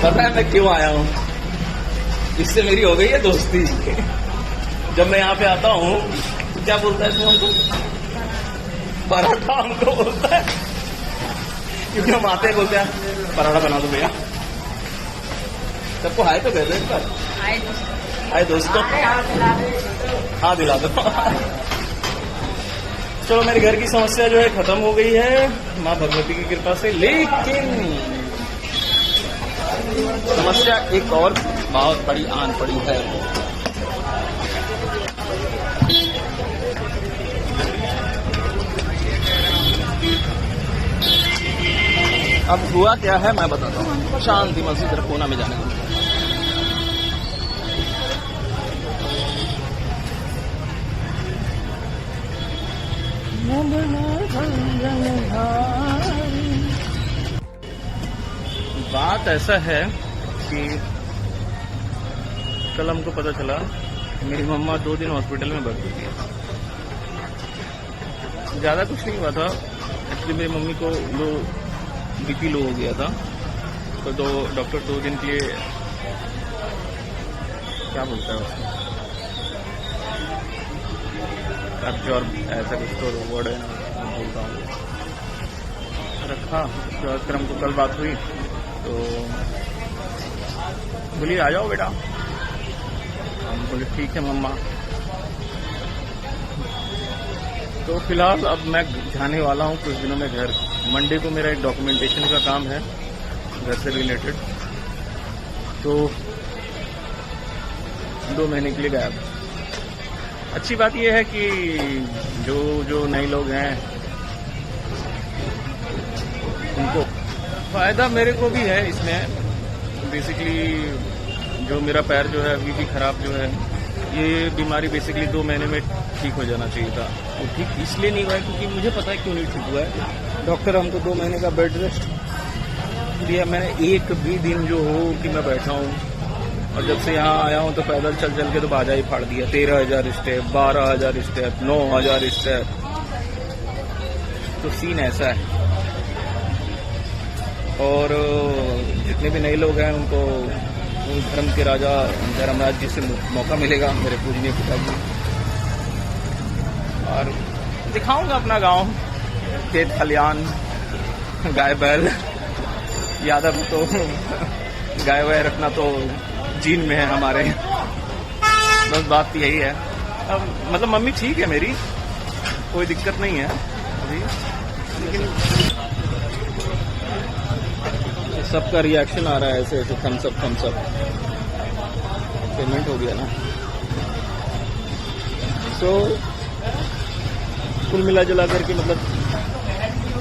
पता है मैं क्यों आया हूँ? इससे मेरी हो गई है दोस्ती। जब मैं यहाँ पे आता हूँ तो क्या बोलता है हमको? पराठा हमको बोलता है, क्योंकि हम आते हैं बोलते हैं पराठा बना दो भैया। सबको हाय तो कहते हैं पर हाय दोस्तों, हाँ दिला दो। चलो मेरे घर की समस्या जो है खत्म हो गई है माँ भगवती की कृपा से, लेकिन समस्या एक और बहुत बड़ी आन पड़ी है। अब हुआ क्या है मैं बताता हूँ। शांति मस्जिद तरफ कोना में जाने को बात ऐसा है कि कल हमको पता चला मेरी मम्मा 2 दिन हॉस्पिटल में भर्ती थी। ज़्यादा कुछ नहीं हुआ था, एक्चुअली मेरी मम्मी को बीपी लो हो गया था, तो डॉक्टर 2 दिन के लिए क्या बोलता है उसको एब्जॉर्ब ऐसा कुछ तो वर्ड है ना, बोलता हूँ रखा। उसके बाद फिर हमको कल बात हुई तो बोलिए आ जाओ बेटा। हम बोले ठीक है मम्मा। तो फिलहाल अब मैं जाने वाला हूँ कुछ दिनों में घर। मंडे को मेरा एक डॉक्यूमेंटेशन का काम है घर से रिलेटेड, तो 2 महीने के लिए गायब। अच्छी बात यह है कि जो नए लोग हैं उनको फायदा मेरे को भी है इसमें। बेसिकली जो मेरा पैर जो है अभी भी खराब जो है, ये बीमारी बेसिकली 2 महीने में ठीक हो जाना चाहिए था। वो ठीक इसलिए नहीं हुआ है क्योंकि मुझे पता है क्यों नहीं ठीक हुआ है। डॉक्टर हमको 2 महीने का बेड रेस्ट दिया। मैंने एक भी दिन जो हो कि मैं बैठा हूँ, और जब से यहाँ आया हूँ तो पैदल चल चल के तो बाजा ही फाड़ दिया। 13,000 स्टेप, 12,000 स्टेप, 9,000 स्टेप। तो सीन ऐसा है। और जितने भी नए लोग हैं उनको धर्म के राजा धर्मराज जी से मौका मिलेगा, मेरे पूजनीय पिताजी। और दिखाऊंगा अपना गांव, खेत खलियान, गाय बैल। यादव तो गाय वाय रखना तो जीन में है हमारे। बस बात यही है। अब मतलब मम्मी ठीक है मेरी, कोई दिक्कत नहीं है अभी, लेकिन सबका रिएक्शन आ रहा है ऐसे ऐसे थम्स अप। पेमेंट हो गया ना। तो कुल मिला जुला करके मतलब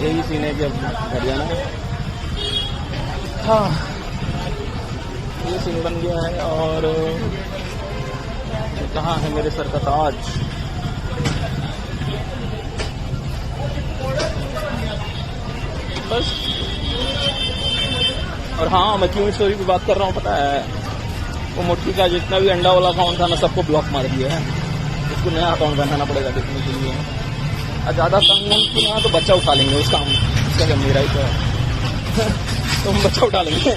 यही सीन है कि अब घर जाना है। हाँ ये सीन बन गया है। और कहाँ है मेरे सर का ताज? बस। और हाँ मैं क्यों स्टोरी पे बात कर रहा हूँ पता है? वो मुट्ठी का जितना भी अंडा वाला अकाउंट था ना, सबको ब्लॉक मार दिया है। उसको नया अकाउंट बनाना पड़ेगा देखने के लिए। और ज़्यादा तंग किया तो बच्चा उठा लेंगे उसका, हम उसका जब मेरा ही तो है। तो हम बच्चा उठा लेंगे।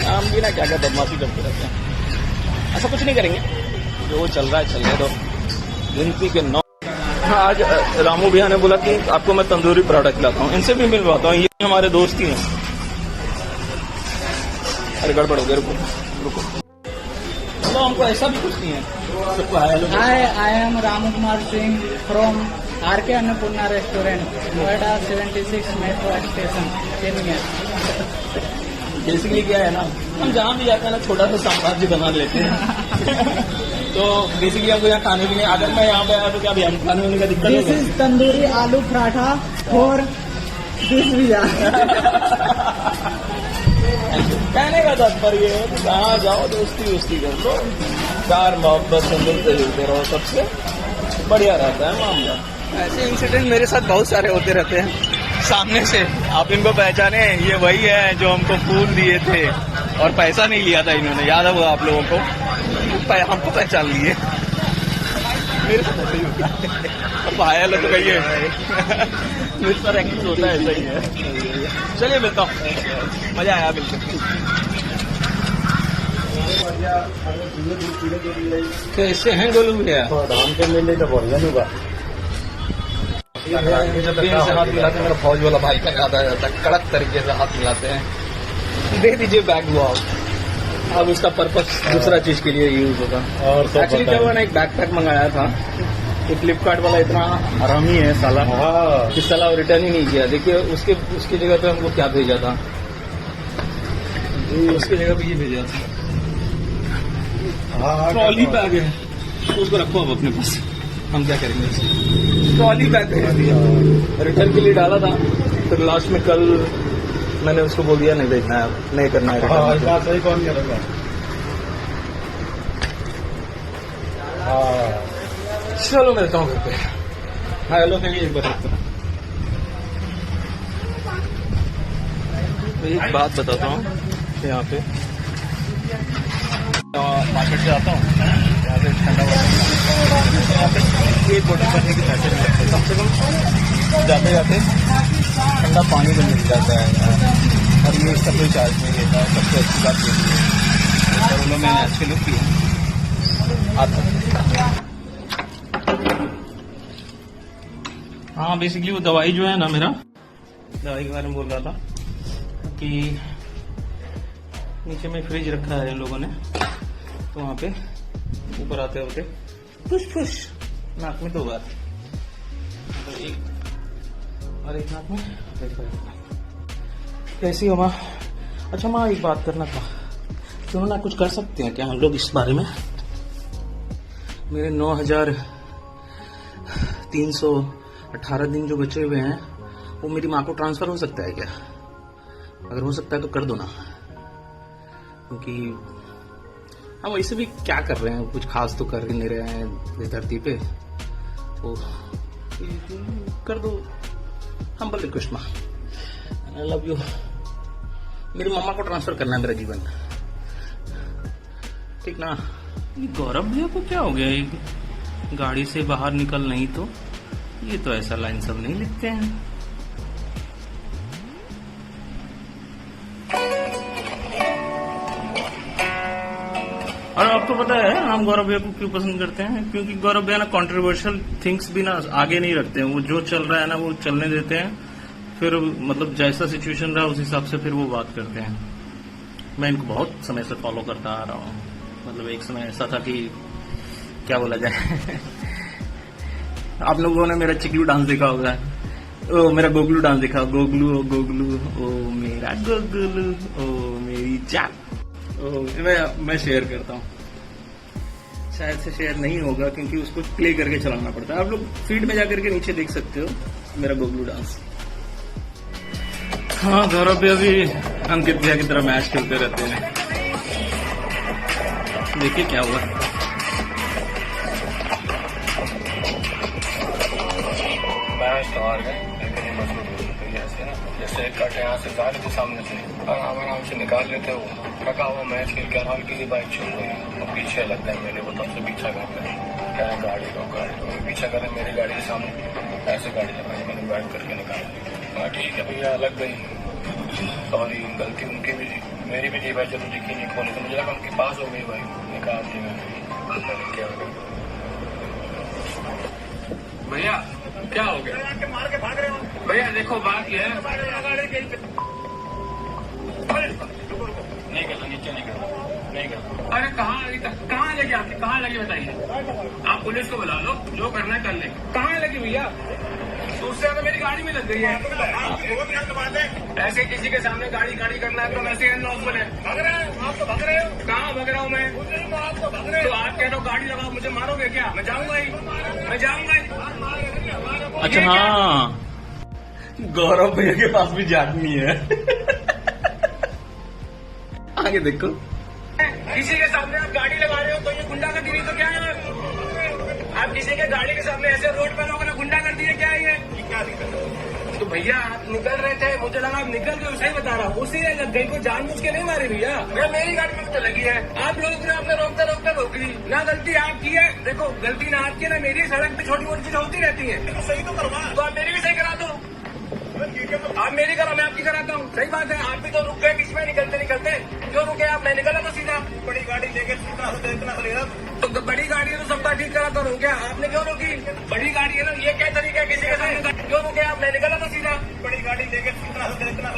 हम भी ना क्या क्या बदमाशी करते रहते हैं। ऐसा कुछ नहीं करेंगे, जो चल रहा है चलने दो। गिनती के 9। आज रामू भैया ने बोला कि आपको मैं तंदूरी पराठा खिलाता हूँ, इनसे भी मिलवाता हूँ। ये हमारे दोस्त ही हैं। अरे गड़बड़ हो गया, रुको। तो हमको ऐसा भी कुछ नहीं है। I am Ramu Kumar Singh from RK Annapurna restaurant, Noida 76 metro station, Kenya. Basically क्या है ना, हम जहाँ भी जाते हैं ना छोटा सा साम्राज्य बना लेते हैं। तो बेसिकली हमको यहाँ खाने पीने, अगर मैं यहाँ पे आया तो क्या भी हम खाने होने का दिक्कत नहीं है। दिस इज तंदूरी आलू पराठा फॉर दिस भैया। कहने का तात्पर्य है कि जहाँ जाओ दोस्ती कर लो, प्यार मोहब्बत से मिलते जुलते रहो, सबसे बढ़िया रहता है मामला। ऐसे इंसिडेंट मेरे साथ बहुत सारे होते रहते हैं। सामने से आप इनको पहचाने, ये वही है जो हमको फूल दिए थे और पैसा नहीं लिया था इन्होंने, याद होगा आप लोगों को? हमको पहचान लिए। मेरे साथ ऐसे ही होता है। अब आया लो तो कहिए मेरे साथ एक्टिंग होता है, सही है। चलिए मिलता हूँ, मजा आया बिल्कुल। कैसे हैं गोलू भैया? धाम के मेले तो बढ़िया नहीं बा। जब भी इनसे हाथ मिलाते हैं मेरा फौज वाला भाई लगाता है, कड़क तरीके से हाथ मिलाते हैं। दे दीजिए बैग वो आप। अब उसका पर्पस दूसरा चीज के लिए यूज होगा। और एक्चुअली क्या हुआ ना, एक बैकपैक मंगाया था, ये फ्लिपकार्ट वाला इतना आरामी है साला, कि साला रिटर्न ही नहीं किया। देखिए उसकी जगह पे हमको क्या भेजा था, उसकी जगह पे ये भेजा था ट्रॉली बैग है, उसको रखो अब अपने पास, हम क्या करेंगे उससे। ट्रॉली बैग भेज दिया, रिटर्न के लिए डाला था, फिर लास्ट में कल मैंने उसको बोल दिया नहीं भेजना है, नहीं करना है return। सही कौन करेगा? चलो मिलता हूँ घर पे। हेलो के लिए एक बार एक बात बताता हूँ, यहाँ पे मार्केट से आता हूँ, यहाँ पे ठंडा यहाँ पे एक बोतल करने के पैसे नहीं लगते, कम से कम जाते जाते ठंडा पानी भी मिल जाता है, और ये इसका कोई चार्ज नहीं देता है। सबसे अच्छी बात ये है, करोलो में आज के लोग किए आता। हाँ बेसिकली वो दवाई जो है ना, मेरा दवाई के बारे में बोल रहा था कि नीचे में फ्रिज रखा है इन लोगों ने, तो वहाँ पे ऊपर आते होते फुश फुश नाक में 2 बार, तो एक और एक नाक में कैसी हो माँ? अच्छा माँ एक बात करना था, सुनो ना, कुछ कर सकते हैं क्या हम लोग इस बारे में? मेरे 9,318 दिन जो बचे हुए हैं वो मेरी माँ को ट्रांसफर हो सकता है क्या? अगर हो सकता है तो कर दो ना, क्योंकि हम वैसे भी क्या कर रहे हैं, कुछ खास तो कर ही नहीं रहे हैं इस धरती पे, तो कर दो। हम्बल रिक्वेस्ट माँ, आई लव यू। मेरी मम्मा को ट्रांसफर करना है मेरा जीवन, ठीक ना? गौरव भैया को क्या हो गया, एक गाड़ी से बाहर निकल नहीं तो ये तो ऐसा लाइन सब नहीं लिखते हैं। और आपको पता है हम गौरव भैया को क्यों पसंद करते हैं? क्योंकि गौरव भैया ना कंट्रोवर्शियल थिंग्स भी ना आगे नहीं रखते हैं, वो जो चल रहा है ना वो चलने देते हैं, फिर मतलब जैसा सिचुएशन रहा उस हिसाब से फिर वो बात करते हैं। मैं इनको बहुत समय से फॉलो करता आ रहा हूँ, मतलब एक समय ऐसा था कि क्या बोला जाए आप लोगों ने मेरा चिकलू डांस देखा होगा, ओ मेरा गोगलू डांस देखा, गोगलू ओ गोगलू ओ मेरा गोगलू ओ मेरी चाप, मैं शेयर करता हूँ, शायद से शेयर नहीं होगा क्योंकि उसको प्ले करके चलाना पड़ता है। आप लोग फीड में जाकर के नीचे देख सकते हो मेरा गोगलू डांस। हाँ गौरव भी अभी अंकित भैया की तरह मैच खेलते रहते हैं, देखिए क्या हुआ। मैच तो हार गए, लेकिन ये मजबूत हो गई ऐसे ना, जैसे एक कट यहाँ से गाड़ी के सामने से आराम से निकाल लेते हो, थका हुआ मैच खेल के हल्की सी बाइक छूट गई और पीछे लगता है, मैंने बताओ से पीछा करते हैं, क्या गाड़ी को पीछा करें, मेरी गाड़ी के सामने ऐसे गाड़ी लगाई, मैंने बैठ करके निकाल। हाँ ठीक है भैया, लग गई, सॉरी, गलती उनकी भी थी, मेरी भी थी भाई, जब दिखी नहीं खोली तो मुझे लगा उनके पास हो गई भाई, निकाल दी मैंने, क्या हो गया भैया, क्या हो गया? मार के भाग रहे हो भैया, देखो बात ये है, नहीं करना, नीचे नहीं करना, नहीं करना। अरे कहाँ लगी आपकी, कहाँ लगी बताइए, आप पुलिस को बुला लो, जो करना है कर ले। कहाँ लगी भैया? उससे ज्यादा मेरी गाड़ी में लग गई है। ऐसे किसी के सामने गाड़ी करना है तो वैसे अनलॉफुल है। भाग रहे हैं आप, तो भाग रहे हो। कहाँ भाग रहा हूँ मैं? आप तो भाग रहे हो, तो आप कह रहे हो गाड़ी लगाओ, मुझे मारोगे क्या? मैं जाऊंगा ही, मैं जाऊंगा ही। अच्छा हाँ, गौरव भैया के पास भी जाटनी है आगे देखो, किसी के सामने आप गाड़ी लगा रहे हो तो ये गुंडागर्दी नहीं तो क्या है? आप किसी के गाड़ी के सामने ऐसे रोड पर लोगों ने गुंडागर्दी है, क्या है? क्या तो भैया आप निकल रहे थे, मुझे लगा आप निकल गए, सही बता रहा हूँ, उसी ने लग गई, कोई जानबूझ के नहीं मारी भैया, मैं मेरी गाड़ी में तो लगी है, आप लोगों ने आपने रोकते रोकी ना, गलती आपकी है। देखो गलती ना आपकी ना मेरी, सड़क पे छोटी मोटी चीजें होती रहती है, सही तो करवा, तो आप मेरी भी सही करा दो। आप मेरी करो, मैं आपकी कराता हूँ। सही बात है, आप भी तो रुक गए बीच में, निकलते निकलते क्यों रुके आप? मैं निकला तो सीधा। बड़ी गाड़ी लेके इतना तो बड़ी गाड़ी है तो सबका ठीक कराता हूँ क्या? आपने क्यों रोकी? बड़ी गाड़ी है ना, ये क्या तरीका है किसी के सामने? क्यों रुके आप? मैं निकला तो सीधा। बड़ी गाड़ी लेके इतना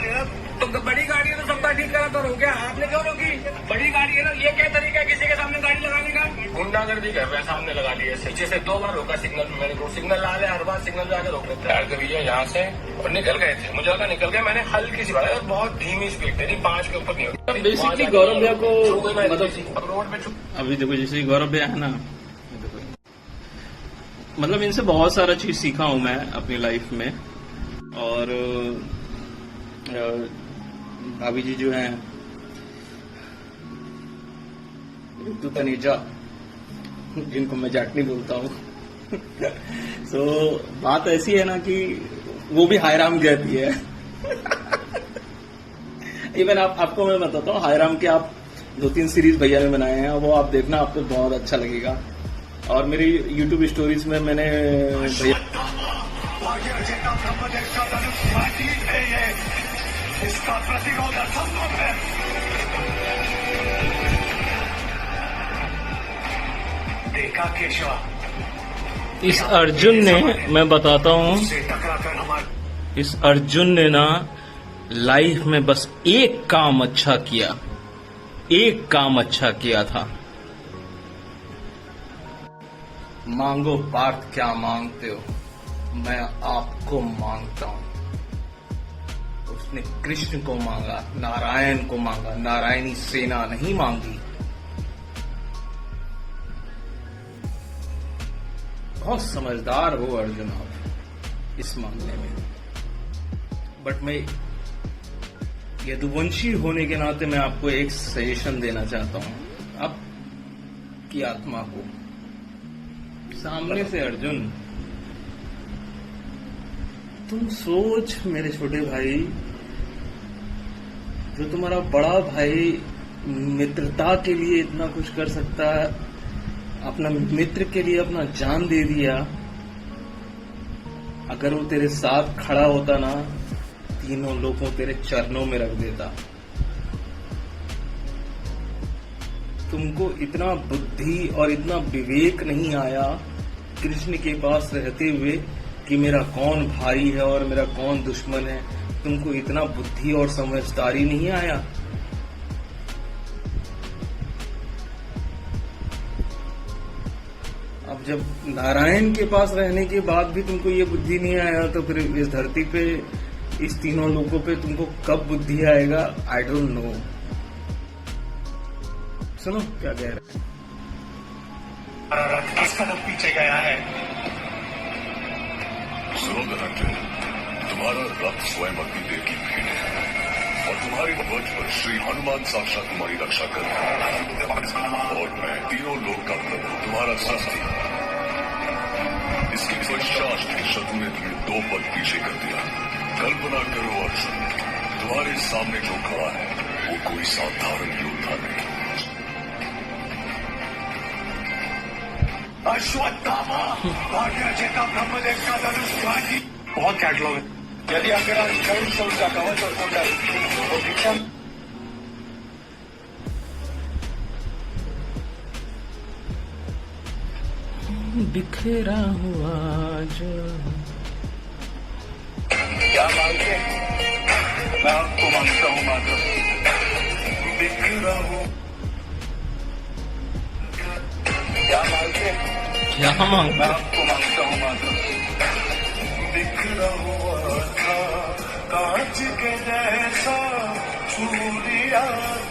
तो बड़ी गाड़ी है तो सबका ठीक कराता हूँ क्या? आपने क्यों रोकी? बड़ी गाड़ी है ना, ये क्या तरीका है किसी के सामने गाड़ी लगाने का? गुंडागर्दी कर रहा है, सामने लगा लिया। पीछे से 2 बार रोका सिग्नल में, मेरे को सिग्नल ला ले, हर बार सिग्नल पे आके रोक लेते हैं। भैया यहाँ से और निकल गए थे, मुझे लगा निकल गए, मैंने हल्की सी बात, बहुत धीमी स्पीड थी, 5 के ऊपर नहीं होती। बेसिकली गौरव भैया को मतलब रोड पे अभी देखो जैसे गौरव भैया है ना, मतलब इनसे बहुत सारा चीज सीखा हूं मैं अपनी लाइफ में। और भाभी जी जो हैं ऋतु तनेजा, जिनको मैं जाटनी बोलता हूँ तो बात ऐसी है ना कि वो भी हायराम कहती है इवन आपको मैं बताता हूँ, हायराम के आप 2-3 सीरीज भैया ने बनाए हैं, वो आप देखना, आपको बहुत अच्छा लगेगा। और मेरी यूट्यूब स्टोरीज में मैंने भैया इसका प्रतिरोध असंभव है। देखा केशव, इस अर्जुन ने, मैं बताता हूँ, इस अर्जुन ने ना लाइफ में बस एक काम अच्छा किया, एक काम अच्छा किया था। मांगो पार्थ क्या मांगते हो, मैं आपको मांगता हूं। उसने कृष्ण को मांगा, नारायण को मांगा, नारायणी सेना नहीं मांगी। बहुत समझदार हो अर्जुन आप इस मामले में। बट मैं यदुवंशी होने के नाते मैं आपको एक सजेशन देना चाहता हूं, आपकी आत्मा को। सामने से अर्जुन, तुम सोच मेरे छोटे भाई, जो तुम्हारा बड़ा भाई मित्रता के लिए इतना कुछ कर सकता है, अपना मित्र के लिए अपना जान दे दिया, अगर वो तेरे साथ खड़ा होता ना, तीनों लोगों तेरे चरणों में रख देता। तुमको इतना बुद्धि और इतना विवेक नहीं आया कृष्ण के पास रहते हुए कि मेरा कौन भाई है और मेरा कौन दुश्मन है। तुमको इतना बुद्धि और समझदारी नहीं आया। अब जब नारायण के पास रहने के बाद भी तुमको ये बुद्धि नहीं आया, तो फिर इस धरती पे, इस तीनों लोगों पे तुमको कब बुद्धि आएगा? I don't know. सुनो क्या कह रहे हैं। 10 कदम पीछे गया है। सुनो धनंजय, तुम्हारा रथ स्वयं अग्निदेव की भेंट है और तुम्हारी ध्वज पर श्री हनुमान साक्षात तुम्हारी रक्षा कर रहे हैं। और मैं तीनों लोक का प्रभु, तुम्हारा सारथी। इसके पश्चात शत्रु ने तुम्हें 2 पद पीछे कर दिया। कल्पना करो अर्जुन, तुम्हारे सामने जो खड़ा है वो कोई साधारण योद्धा नहीं। अश्वत्थामा, भाग्यरथ का ब्रह्मदेव का धनुष भागी। बहुत कैटलॉग है। यदि आप मेरा कौन सा उसका कवच और कुंडल वो भिक्षा बिखरा हुआ जो क्या मांगते? मैं आपको मांगता हूँ माधव, बिखरा हूँ। क्या मांगते? क्या मांग? मैं आपको मांगता हूँ माधव, बिखरा हुआ था कांच के जैसा चूड़िया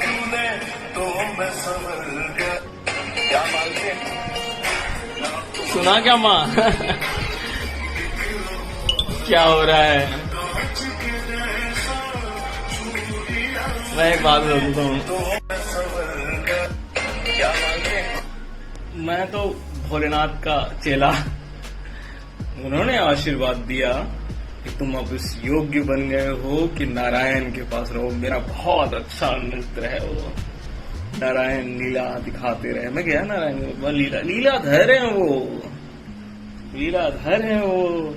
तूने तो मैं संभल गया। क्या मांगते? सुना क्या माँ? क्या हो रहा है? मैं एक बात बोलता हूँ, क्या मांगते? मैं तो भोलेनाथ का चेला, उन्होंने आशीर्वाद दिया कि तुम अब इस योग्य बन गए हो कि नारायण के पास रहो। मेरा बहुत अच्छा मित्र है वो, नारायण लीला दिखाते रहे। मैं गया नारायण, वो लीलाधर है, वो लीलाधर है वो।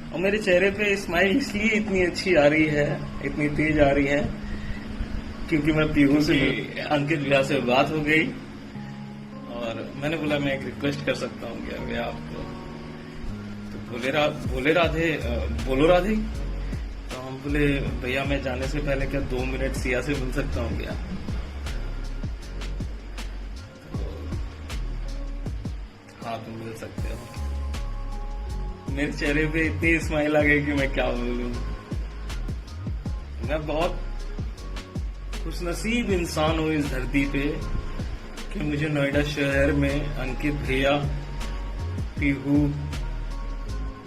और मेरे चेहरे पे स्माइल इसलिए इतनी अच्छी आ रही है, इतनी तेज आ रही है, क्योंकि मैं पीहू से अंकित भैया से बात हो गई और मैंने बोला मैं एक रिक्वेस्ट कर सकता हूँ क्या भैया आपको, तो बोलो राधे। तो हम बोले भैया मैं जाने से पहले क्या 2 मिनट सिया से मिल सकता हूँ क्या? हाँ तुम मिल सकते हो। मेरे चेहरे पे इतनी स्माइल आ गई कि मैं क्या बोलूं। मैं बहुत खुशनसीब इंसान हूँ इस धरती पे कि मुझे नोएडा शहर में अंकित भैया, पीहू,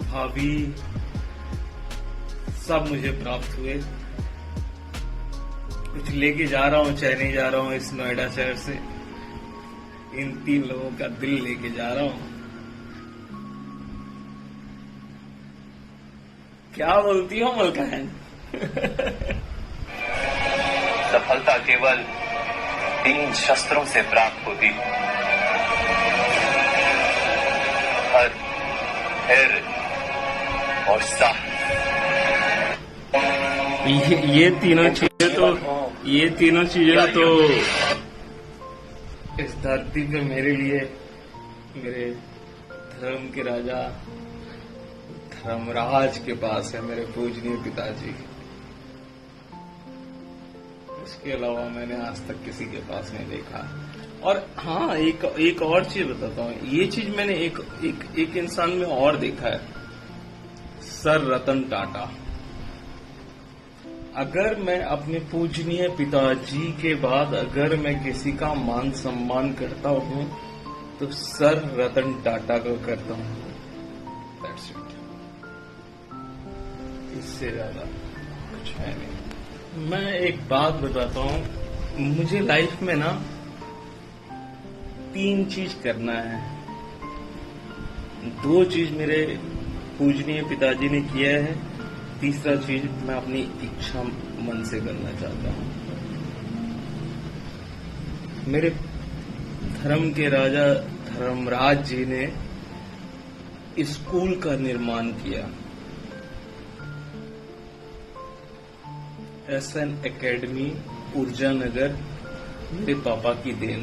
भाभी सब मुझे प्राप्त हुए। कुछ लेके जा रहा हूँ, चाहे नहीं जा रहा हूँ इस नोएडा शहर से, इन 3 लोगों का दिल लेके जा रहा हूँ। क्या बोलती हो मलकान? सफलता केवल 3 शस्त्रों से प्राप्त होती है, हर, फिर और साहस। ये तीनों चीजें तो इस धरती पे मेरे लिए, मेरे धर्म के राजा धर्मराज के पास है, मेरे पूजनीय पिताजी। इसके अलावा मैंने आज तक किसी के पास नहीं देखा। और हाँ, एक और चीज बताता हूँ। ये चीज मैंने एक इंसान में और देखा है, सर रतन टाटा। अगर मैं अपने पूजनीय पिताजी के बाद अगर मैं किसी का मान सम्मान करता हूँ तो सर रतन टाटा को करता हूँ। That's it. इससे ज्यादा कुछ है नहीं। मैं एक बात बताता हूँ, मुझे लाइफ में ना 3 चीज करना है। 2 चीज मेरे पूजनीय पिताजी ने किया है, तीसरा चीज मैं अपनी इच्छा मन से करना चाहता हूँ। मेरे धर्म के राजा धर्मराज जी ने स्कूल का निर्माण किया, SN एकेडमी ऊर्जा नगर, मेरे पापा की देन।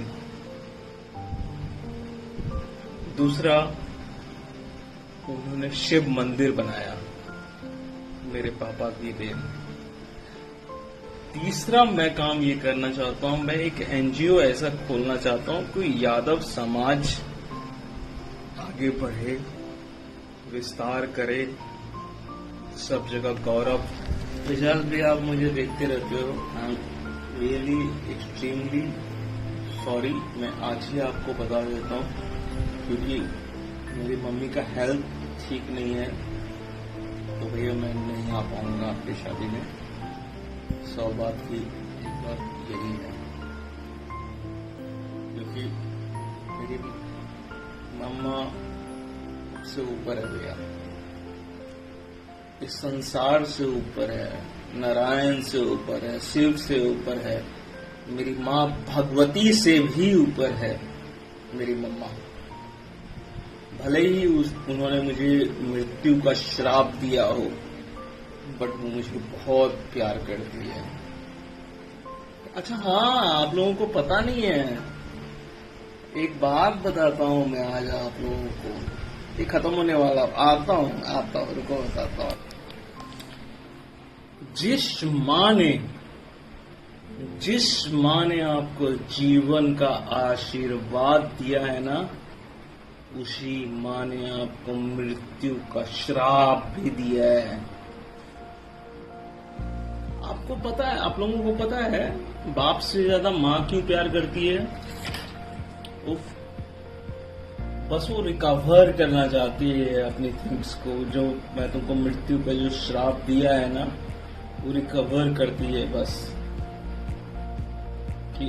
दूसरा, उन्होंने शिव मंदिर बनाया, मेरे पापा की देन। तीसरा मैं काम ये करना चाहता हूँ, मैं एक NGO ऐसा खोलना चाहता हूँ, कोई यादव समाज आगे बढ़े, विस्तार करे, सब जगह गौरव। विशाल भी आप मुझे देखते रहते हो, I am really extremely sorry. मैं आज ही आपको बता देता हूँ क्योंकि मेरी मम्मी का हेल्थ ठीक नहीं है, तो भैया मैं नहीं आ पाऊंगा आपकी शादी में। 100 बात की एक बात यही है, क्योंकि मेरी मम्मा से ऊपर है भैया, इस संसार से ऊपर है, नारायण से ऊपर है, शिव से ऊपर है, मेरी माँ भगवती से भी ऊपर है मेरी मम्मा। भले ही उन्होंने मुझे मृत्यु का श्राप दिया हो, बट वो मुझे बहुत प्यार करती है। अच्छा हाँ, आप लोगों को पता नहीं है, एक बात बताता हूँ मैं आज आप लोगों को, ये खत्म होने वाला, आता हूँ रुको बताता हूँ। जिस माँ ने आपको जीवन का आशीर्वाद दिया है ना, उसी माँ ने आपको मृत्यु का श्राप भी दिया है। आपको पता है, आप लोगों को पता है बाप से ज्यादा माँ क्यों प्यार करती है? उफ, बस वो रिकवर करना चाहती है अपनी थिंग्स को। जो मैं तुमको मृत्यु का जो श्राप दिया है ना, वो रिकवर करती है बस, कि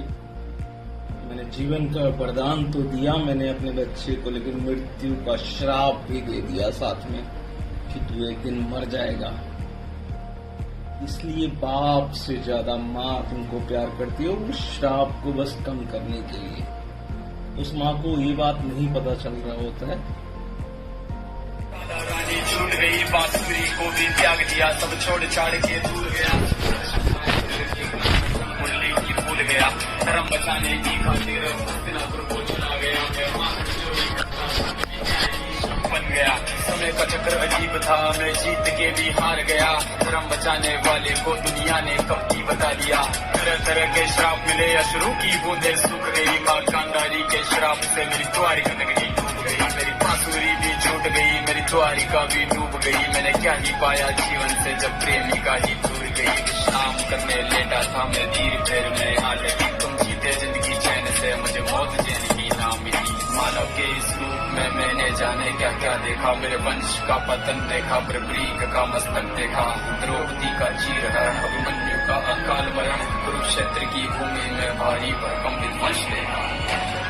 मैंने जीवन का वरदान तो दिया मैंने अपने बच्चे को, लेकिन मृत्यु का श्राप भी दे दिया साथ में कि तू एक दिन मर जाएगा। इसलिए बाप से ज्यादा माँ तुमको प्यार करती है, उस श्राप को बस कम करने के लिए। उस माँ को ये बात नहीं पता चल रहा होता है। छूट गई बांसुरी को भी त्याग दिया, सब छोड़ छाड़ के दूर गया, मुरली की भूल गया, धर्म बचाने की खातिर हस्तिनापुर को चला गया, बन गया। समय का चक्र अजीब था, मैं जीत के भी हार गया, धर्म बचाने वाले को दुनिया ने कब की बता दिया। तरह तरह के श्राप मिले, अश्रु की बूंदें सूख गई, खानदारी के श्राप से मेरी द्वारिका नगरी डूब गई, मेरी बांसुरी भी छूट गई, मेरी द्वारिका भी डूब गई। मैंने क्या ही पाया जीवन से जब प्रेमिका ही दूर गई। विश्राम करने लेटा था मैं धीर पैर में, हालांकि तुम जीते जिंदगी चैन से, मुझे मौत चैन की ना मिली। मानव के इस रूप में मैंने जाने क्या क्या देखा, मेरे वंश का पतन देखा, बर्बरीक का मस्तक देखा, द्रौपदी का चीर है, अभिमन्यु का अकाल मरण, कुरुक्षेत्र की भूमि में भारी भरकम विध्वंस देखा।